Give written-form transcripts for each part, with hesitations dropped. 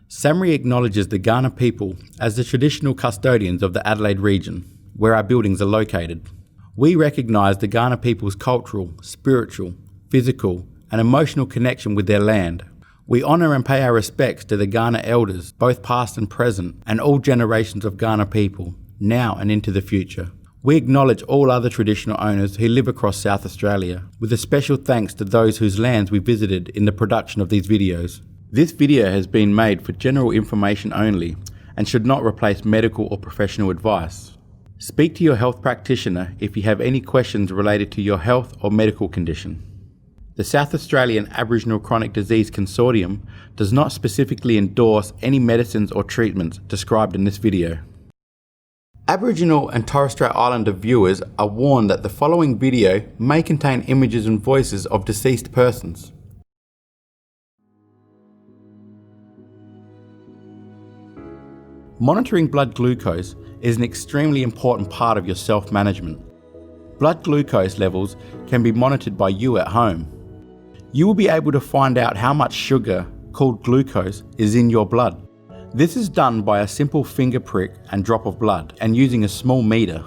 SAHMRI acknowledges the Kaurna people as the traditional custodians of the Adelaide region, where our buildings are located. We recognise the Kaurna people's cultural, spiritual, physical and emotional connection with their land. We honour and pay our respects to the Kaurna elders, both past and present, and all generations of Kaurna people, now and into the future. We acknowledge all other traditional owners who live across South Australia, with a special thanks to those whose lands we visited in the production of these videos. This video has been made for general information only and should not replace medical or professional advice. Speak to your health practitioner if you have any questions related to your health or medical condition. The South Australian Aboriginal Chronic Disease Consortium does not specifically endorse any medicines or treatments described in this video. Aboriginal and Torres Strait Islander viewers are warned that the following video may contain images and voices of deceased persons. Monitoring blood glucose is an extremely important part of your self-management. Blood glucose levels can be monitored by you at home. You will be able to find out how much sugar, called glucose, is in your blood. This is done by a simple finger prick and drop of blood and using a small meter.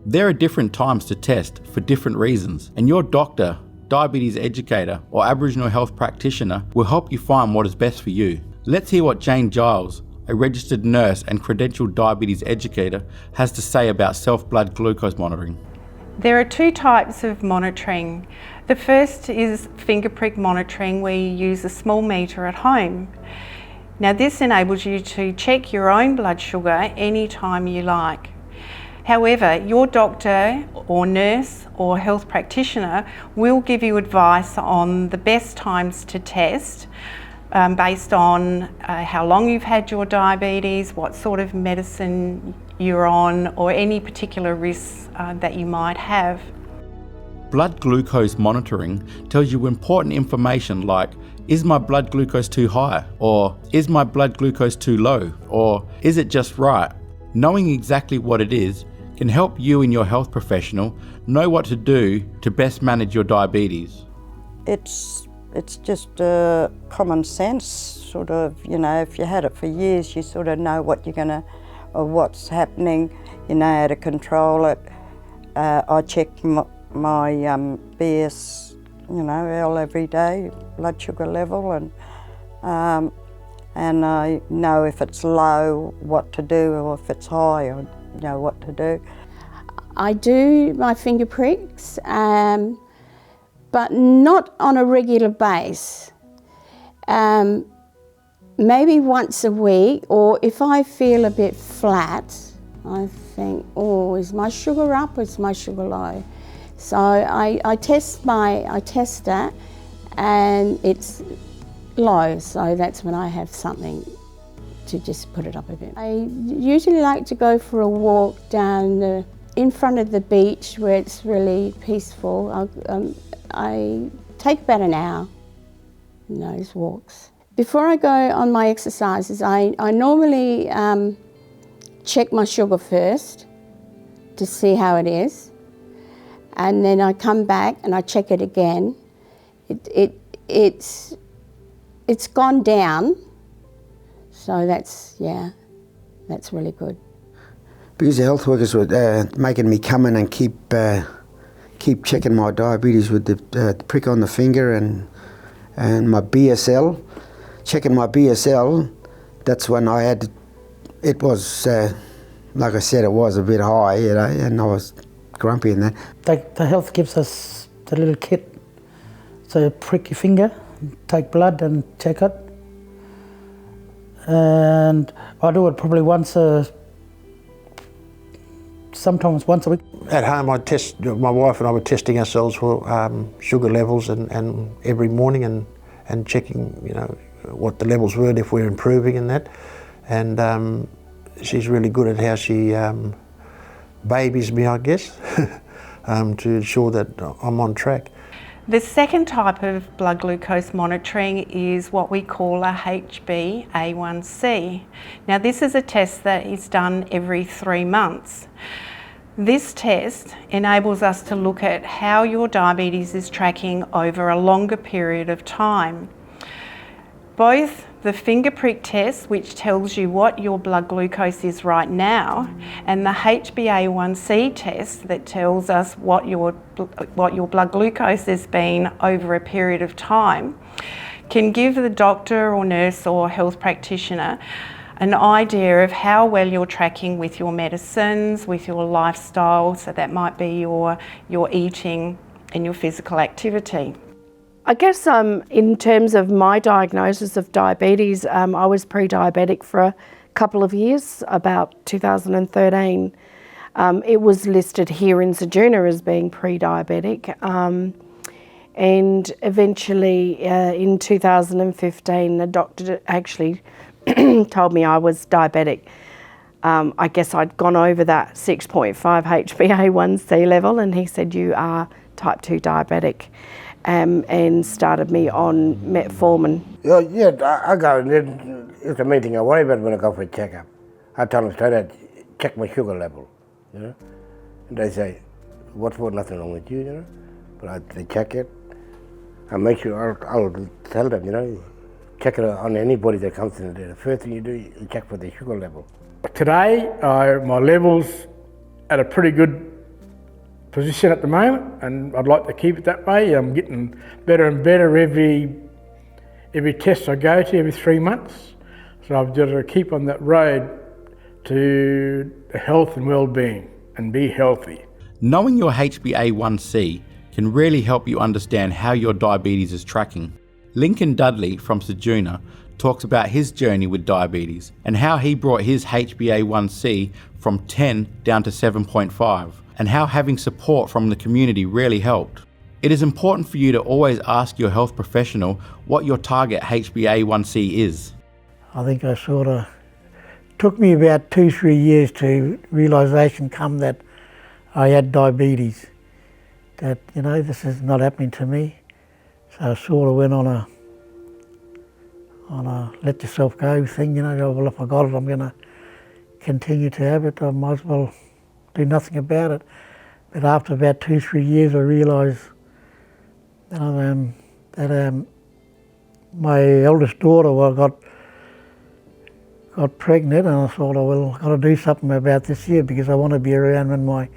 There are different times to test for different reasons, and your doctor, diabetes educator or Aboriginal health practitioner will help you find what is best for you. Let's hear what Jane Giles, a registered nurse and credentialed diabetes educator, has to say about self-blood glucose monitoring. There are two types of monitoring. The first is finger prick monitoring, where you use a small meter at home. Now this enables you to check your own blood sugar anytime you like. However, your doctor or nurse or health practitioner will give you advice on the best times to test based on how long you've had your diabetes, what sort of medicine you're on, or any particular risks that you might have. Blood glucose monitoring tells you important information like, is my blood glucose too high? Or is my blood glucose too low? Or is it just right? Knowing exactly what it is can help you and your health professional know what to do to best manage your diabetes. It's just common sense, sort of, if you had it for years, you sort of know what you're gonna, or what's happening, you know how to control it. I check my BS, L every day, blood sugar level, and I know if it's low, what to do, or if it's high, I know what to do. I do my finger pricks, but not on a regular base. Maybe once a week, or if I feel a bit flat, I think, oh, is my sugar up or is my sugar low? So I test that, and it's low, so that's when I have something to just put it up a bit. I usually like to go for a walk down in front of the beach where it's really peaceful. I take about an hour in those walks. Before I go on my exercises, I normally check my sugar first to see how it is, and then I come back and I check it again. It's gone down, so that's really good. Because the health workers were making me come in and keep checking my diabetes with the prick on the finger and my BSL, checking my BSL, that's when I had, it was, like I said, it was a bit high, and I was grumpy in that. The health gives us the little kit, so you prick your finger, take blood and check it. And I do it probably sometimes once a week. At home, my wife and I were testing ourselves for sugar levels and every morning and checking, what the levels were and if we're improving in that. And she's really good at how she babies me, I guess, to ensure that I'm on track. The second type of blood glucose monitoring is what we call a HbA1c. Now this is a test that is done every 3 months. This test enables us to look at how your diabetes is tracking over a longer period of time. Both the finger prick test, which tells you what your blood glucose is right now, and the HbA1c test that tells us what your blood glucose has been over a period of time, can give the doctor or nurse or health practitioner an idea of how well you're tracking with your medicines, with your lifestyle, so that might be your eating and your physical activity. I guess in terms of my diagnosis of diabetes, I was pre-diabetic for a couple of years, about 2013. It was listed here in Ceduna as being pre-diabetic, and eventually in 2015 the doctor actually told me I was diabetic. I guess I'd gone over that 6.5 HbA1c level, and he said, you are type 2 diabetic. And started me on metformin. Yeah, I go, it's the main thing I worry about when I go for a checkup. I tell them straight out, check my sugar level, you know. And they say, what's for nothing wrong with you, you know. But they check it. I make sure, I'll tell them, you know, check it on anybody that comes in there. The first thing you do, you check for the sugar level. Today, my level's at a pretty good position at the moment, and I'd like to keep it that way. I'm getting better and better every test I go to every 3 months. So I've got to keep on that road to health and well-being and be healthy. Knowing your HbA1c can really help you understand how your diabetes is tracking. Lincoln Dudley from Ceduna talks about his journey with diabetes and how he brought his HbA1c from 10 down to 7.5. and how having support from the community really helped. It is important for you to always ask your health professional what your target HbA1c is. I think I sort of took me about 2-3 years to realisation come that I had diabetes, that, you know, this is not happening to me. So I sort of went on a let yourself go thing, you know, well, if I got it, I'm going to continue to have it, I might as well do nothing about it. But after about 2-3 years, I realised that my eldest daughter got pregnant, and I thought, well, I've got to do something about this here, because I want to be around when my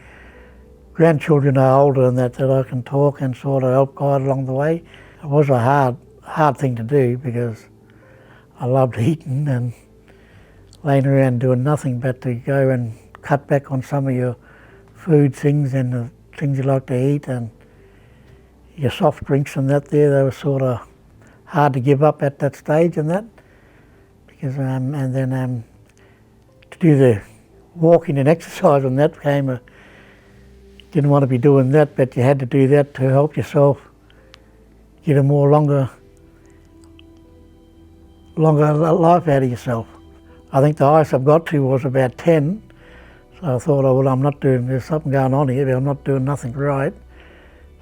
grandchildren are older and that I can talk and sort of help guide along the way. It was a hard thing to do, because I loved eating and laying around doing nothing but to go and cut back on some of your food things and the things you like to eat, and your soft drinks and that there, they were sort of hard to give up at that stage and that, because and then to do the walking and exercise and that came didn't want to be doing that, but you had to do that to help yourself get a more longer life out of yourself. I think the highest I've got to was about 10. So I thought, oh, well, there's something going on here, but I'm not doing nothing right.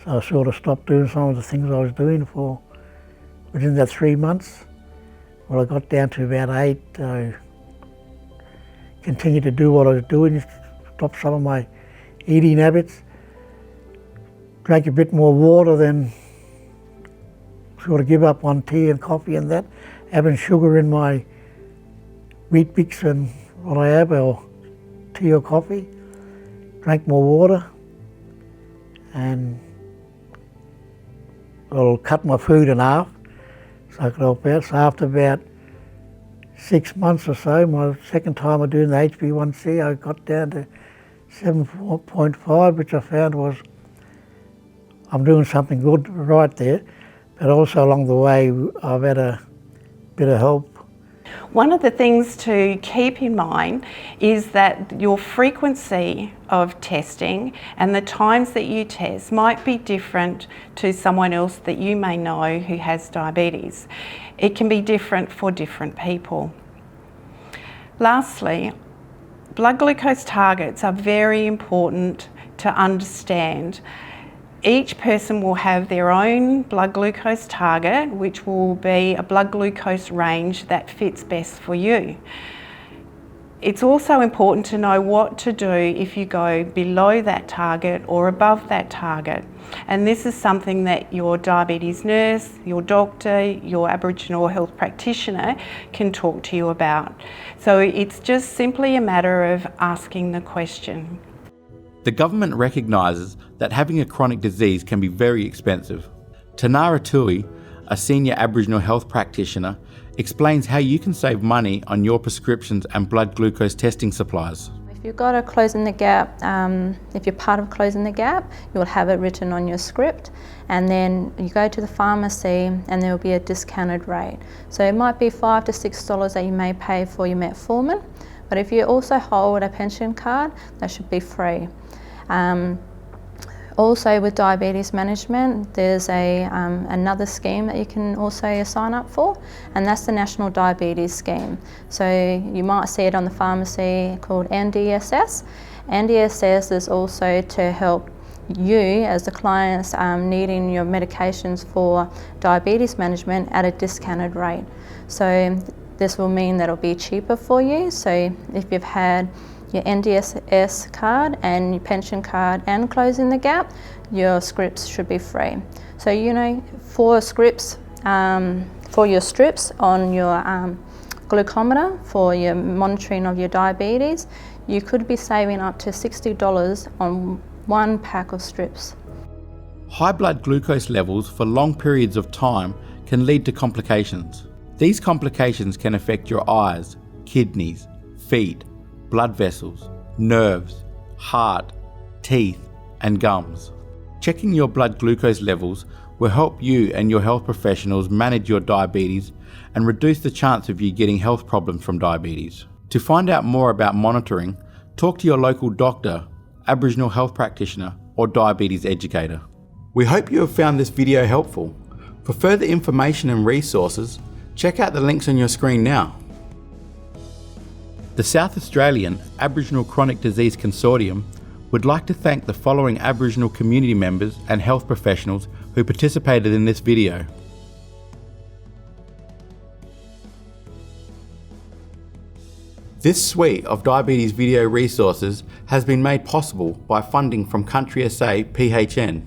So I sort of stopped doing some of the things I was doing for within that 3 months. Well, I got down to about 8. I continued to do what I was doing, stopped some of my eating habits, drank a bit more water, then sort of give up on tea and coffee and that, having sugar in my wheat bix and what I have, or tea or coffee, drank more water, and I'll cut my food in half so I could help out. So after about 6 months or so, my second time of doing the HbA1c, I got down to 7.5, which I found was I'm doing something good right there, but also along the way I've had a bit of help. One of the things to keep in mind is that your frequency of testing and the times that you test might be different to someone else that you may know who has diabetes. It can be different for different people. Lastly, blood glucose targets are very important to understand. Each person will have their own blood glucose target, which will be a blood glucose range that fits best for you. It's also important to know what to do if you go below that target or above that target. And this is something that your diabetes nurse, your doctor, your Aboriginal health practitioner can talk to you about. So it's just simply a matter of asking the question. The government recognises that having a chronic disease can be very expensive. Tanara Tui, a senior Aboriginal health practitioner, explains how you can save money on your prescriptions and blood glucose testing supplies. If you've got a Closing the Gap, if you're part of Closing the Gap, you'll have it written on your script, and then you go to the pharmacy and there will be a discounted rate. So it might be $5 to $6 that you may pay for your metformin, but if you also hold a pension card, that should be free. Also with diabetes management, there's another scheme that you can also sign up for, and that's the National Diabetes Scheme. So you might see it on the pharmacy called NDSS. NDSS is also to help you as the clients needing your medications for diabetes management at a discounted rate. So this will mean that it'll be cheaper for you. So if you've had your NDSS card and your pension card and Closing the Gap, your scripts should be free. So for scripts, for your strips on your glucometer, for your monitoring of your diabetes, you could be saving up to $60 on one pack of strips. High blood glucose levels for long periods of time can lead to complications. These complications can affect your eyes, kidneys, feet, blood vessels, nerves, heart, teeth, and gums. Checking your blood glucose levels will help you and your health professionals manage your diabetes and reduce the chance of you getting health problems from diabetes. To find out more about monitoring, talk to your local doctor, Aboriginal health practitioner, or diabetes educator. We hope you have found this video helpful. For further information and resources, check out the links on your screen now. The South Australian Aboriginal Chronic Disease Consortium would like to thank the following Aboriginal community members and health professionals who participated in this video. This suite of diabetes video resources has been made possible by funding from Country SA PHN.